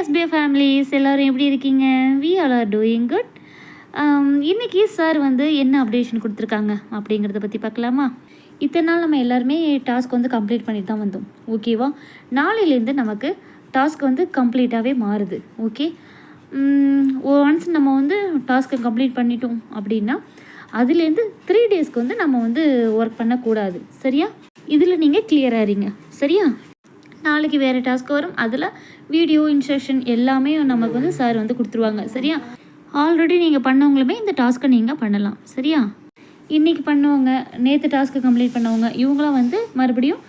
SBI families எல்லோரும் எப்படி இருக்கீங்க? We all are doing good. இன்றைக்கி சார் வந்து என்ன அப்டேஷன் கொடுத்துருக்காங்க அப்படிங்கிறத பற்றி பார்க்கலாமா? இத்தனை நாள் நம்ம எல்லாருமே டாஸ்க் வந்து கம்ப்ளீட் பண்ணிட்டு தான் வந்தோம். ஓகேவா? நாளையிலேருந்து நமக்கு டாஸ்க் வந்து கம்ப்ளீட்டாகவே மாறுது. ஓகே, ஒன்ஸ் நம்ம வந்து டாஸ்க்கை கம்ப்ளீட் பண்ணிட்டோம் அப்படின்னா அதுலேருந்து 3 டேஸ்க்கு வந்து நம்ம வந்து ஒர்க் பண்ணக்கூடாது. சரியா? இதில் நீங்கள் கிளியராக இருங்க. சரியா? நாளைக்கு வேறு டாஸ்க் வரும். அதில் வீடியோ இன்ஸ்ட்ரக்ஷன் எல்லாமே நமக்கு வந்து சார் வந்து கொடுத்துருவாங்க. சரியா? ஆல்ரெடி நீங்கள் பண்ணவங்களுமே இந்த டாஸ்க்கை நீங்கள் பண்ணலாம். சரியா? இன்றைக்கி பண்ணவங்க, நேற்று டாஸ்க்கு கம்ப்ளீட் பண்ணவங்க, இவங்களாம் வந்து மறுபடியும்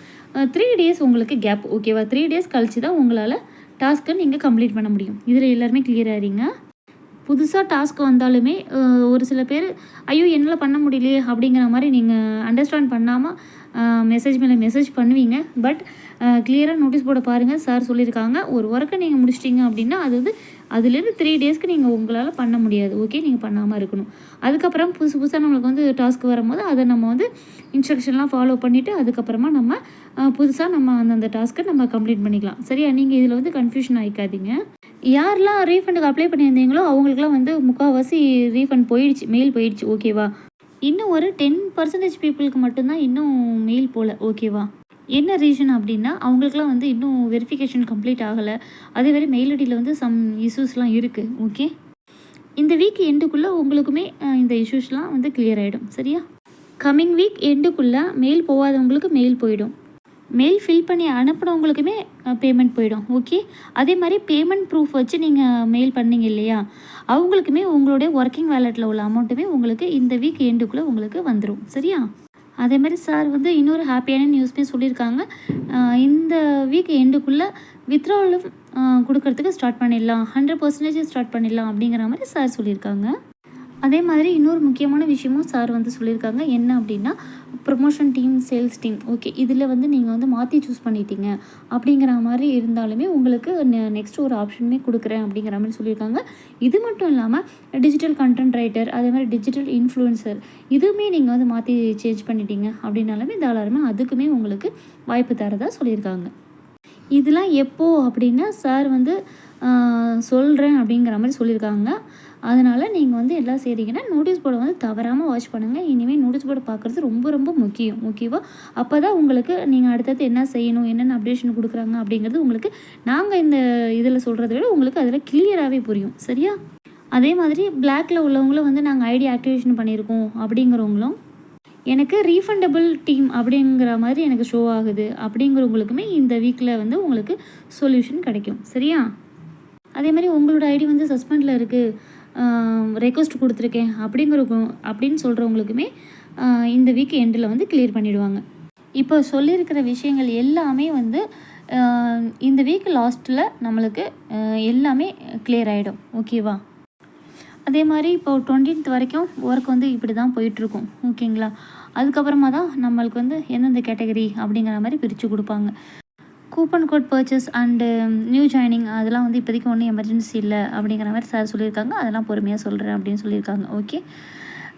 3 டேஸ் உங்களுக்கு கேப். ஓகேவா? 3 டேஸ் கழிச்சு தான் உங்களால் டாஸ்க்கை நீங்கள் கம்ப்ளீட் பண்ண முடியும். இதில் எல்லாருமே கிளியராக இருங்க. புதுசாக டாஸ்க் வந்தாலுமே ஒரு சில பேர் ஐயோ என்னால் பண்ண முடியலையே அப்படிங்கிற மாதிரி நீங்கள் அண்டர்ஸ்டாண்ட் பண்ணாமல் மெசேஜ் மேலே மெசேஜ் பண்ணுவீங்க. பட் கிளியராக நோட்டீஸ் போர்டை பாருங்கள். சார் சொல்லியிருக்காங்க, ஒரு ஒர்க்கை நீங்கள் முடிச்சிட்டிங்க அப்படின்னா அது வந்து அதுலேருந்து 3 டேஸ்க்கு நீங்கள் உங்களால் பண்ண முடியாது. ஓகே, நீங்கள் பண்ணாமல் இருக்கணும். அதுக்கப்புறம் புதுசாக நம்மளுக்கு வந்து டாஸ்க் வரும்போது அதை நம்ம வந்து இன்ஸ்ட்ரக்ஷன்லாம் ஃபாலோ பண்ணிவிட்டு அதுக்கப்புறமா நம்ம புதுசாக நம்ம அந்தந்த டாஸ்க்கை நம்ம கம்ப்ளீட் பண்ணிக்கலாம். சரியா? நீங்கள் இதில் வந்து கன்ஃபியூஷன் ஆகிக்காதீங்க. யாரெல்லாம் ரீஃபண்டுக்கு அப்ளை பண்ணியிருந்தீங்களோ அவங்களுக்குலாம் வந்து முக்கால்வாசி ரீஃபண்ட் போயிடுச்சு, மெயில் போயிடுச்சு. ஓகேவா? இன்னும் ஒரு 10% பீப்புளுக்கு மட்டும்தான் இன்னும் மெயில் போகல. ஓகேவா? என்ன ரீசன் அப்படின்னா அவங்களுக்குலாம் வந்து இன்னும் வெரிஃபிகேஷன் கம்ப்ளீட் ஆகலை. அதே மாதிரி மெயில் ஐடியில் வந்து சம் இஷ்யூஸ்லாம் இருக்குது. ஓகே, இந்த வீக் எண்டுக்குள்ளே உங்களுக்குமே இந்த இஷ்யூஸ்லாம் வந்து கிளியர் ஆகிடும். சரியா? கம்மிங் வீக் எண்டுக்குள்ளே மெயில் போகாதவங்களுக்கு மெயில் போயிடும். மெயில் ஃபில் பண்ணி அனுப்புனவங்களுக்குமே பேமெண்ட் போயிடும். ஓகே, அதே மாதிரி பேமெண்ட் ப்ரூஃப் வச்சு நீங்கள் மெயில் பண்ணீங்க இல்லையா, அவங்களுக்குமே உங்களுடைய ஒர்க்கிங் வேலெட்டில் உள்ள அமௌண்ட்டுமே உங்களுக்கு இந்த வீக் எண்டுக்குள்ளே உங்களுக்கு வந்துடும். சரியா? அதே மாதிரி சார் வந்து இன்னொரு ஹாப்பியான நியூஸ்மே சொல்லியிருக்காங்க. இந்த வீக் எண்டுக்குள்ளே வித்ட்ராவலும் கொடுக்கறதுக்கு ஸ்டார்ட் பண்ணிடலாம், 100% ஸ்டார்ட் பண்ணிடலாம் அப்படிங்கிற மாதிரி சார் சொல்லியிருக்காங்க. அதே மாதிரி இன்னொரு முக்கியமான விஷயமும் சார் வந்து சொல்லியிருக்காங்க. என்ன அப்படின்னா promotion team, sales team. Okay, இதில் வந்து நீங்கள் வந்து மாற்றி சூஸ் பண்ணிட்டீங்க அப்படிங்கிற மாதிரி இருந்தாலுமே உங்களுக்கு நெக்ஸ்ட் ஒரு ஆப்ஷனுமே கொடுக்குறேன் அப்படிங்கிற மாதிரி சொல்லியிருக்காங்க. இது மட்டும் இல்லாமல் டிஜிட்டல் கண்டென்ட் ரைட்டர், அதே மாதிரி டிஜிட்டல் இன்ஃப்ளூயன்சர், இதுவுமே நீங்கள் வந்து மாற்றி சேஞ்ச் பண்ணிட்டீங்க அப்படின்னாலுமே தாராளமே அதுக்குமே உங்களுக்கு வாய்ப்பு தரதா சொல்லியிருக்காங்க. இதெல்லாம் எப்போது அப்படின்னா சார் வந்து சொல்கிறேன் அப்படிங்கிற மாதிரி சொல்லியிருக்காங்க. அதனால் நீங்கள் வந்து எல்லாம் செய்கிறீங்கன்னா நோட்டீஸ் போர்டை வந்து தவறாமல் வாட்ச் பண்ணுங்கள். இனிமேல் நோட்டீஸ் போர்டை பார்க்குறது ரொம்ப ரொம்ப முக்கியம். ஓகேவா? அப்போ தான் உங்களுக்கு நீங்கள் அடுத்தது என்ன செய்யணும், என்னென்ன அப்டேஷன் கொடுக்குறாங்க அப்படிங்கிறது உங்களுக்கு நாங்கள் இந்த இதில் சொல்கிறத விட உங்களுக்கு அதில் கிளியராகவே புரியும். சரியா? அதே மாதிரி பிளாக்கில் உள்ளவங்களும் வந்து நாங்கள் ஐடி ஆக்டிவேஷன் பண்ணியிருக்கோம் அப்படிங்கிறவங்களும் எனக்கு ரீஃபண்டபிள் டீம் அப்படிங்கிற மாதிரி எனக்கு ஷோ ஆகுது அப்படிங்கிறவங்களுக்குமே இந்த வீக்கில் வந்து உங்களுக்கு சொல்யூஷன் கிடைக்கும். சரியா? அதே மாதிரி உங்களோட ஐடி வந்து சஸ்பெண்டில் இருக்குது, ரெக்வஸ்ட் கொடுத்துருக்கேன் அப்படின்னு சொல்கிறவங்களுக்குமே இந்த வீக் எண்டில் வந்து கிளியர் பண்ணிவிடுவாங்க. இப்போ சொல்லியிருக்கிற விஷயங்கள் எல்லாமே வந்து இந்த வீக் லாஸ்ட்டில் நம்மளுக்கு எல்லாமே கிளியர் ஆகிடும். ஓகேவா? அதே மாதிரி இப்போ 20th வரைக்கும் ஒர்க் வந்து இப்படி தான் போயிட்டுருக்கும். ஓகேங்களா? அதுக்கப்புறமா தான் நம்மளுக்கு வந்து எந்தெந்த கேட்டகரி அப்படிங்கிற மாதிரி பிரித்து கொடுப்பாங்க. Coupon code purchase and new joining அதெல்லாம் வந்து இப்போதைக்கு ஒன்றும் எமர்ஜென்சி இல்லை அப்படிங்கிற மாதிரி சார் சொல்லியிருக்காங்க. அதெல்லாம் பொறுமையாக சொல்கிறேன் அப்படின்னு சொல்லியிருக்காங்க. ஓகே,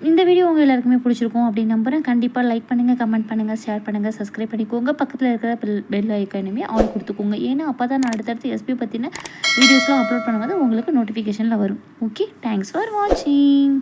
இந்த வீடியோ உங்கள் எல்லாருக்குமே பிடிச்சிருக்கும் அப்படின்னு நம்புகிறேன். கண்டிப்பாக லைக் பண்ணுங்கள், கமெண்ட் பண்ணுங்கள், ஷேர் பண்ணுங்கள், சப்ஸ்கிரைப் பண்ணிக்கோங்க. பக்கத்தில் இருக்கிற பெல் ஐக்கானுமே ஆன் கொடுத்துக்கோங்க. ஏன்னா அப்போ தான் நான் அடுத்தடுத்து எஸ்பி பற்றின வீடியோஸ்லாம் அப்லோட் பண்ணும்போது உங்களுக்கு நோட்டிஃபிகேஷனில் வரும். ஓகே, தேங்க்ஸ் ஃபார் வாட்சிங்.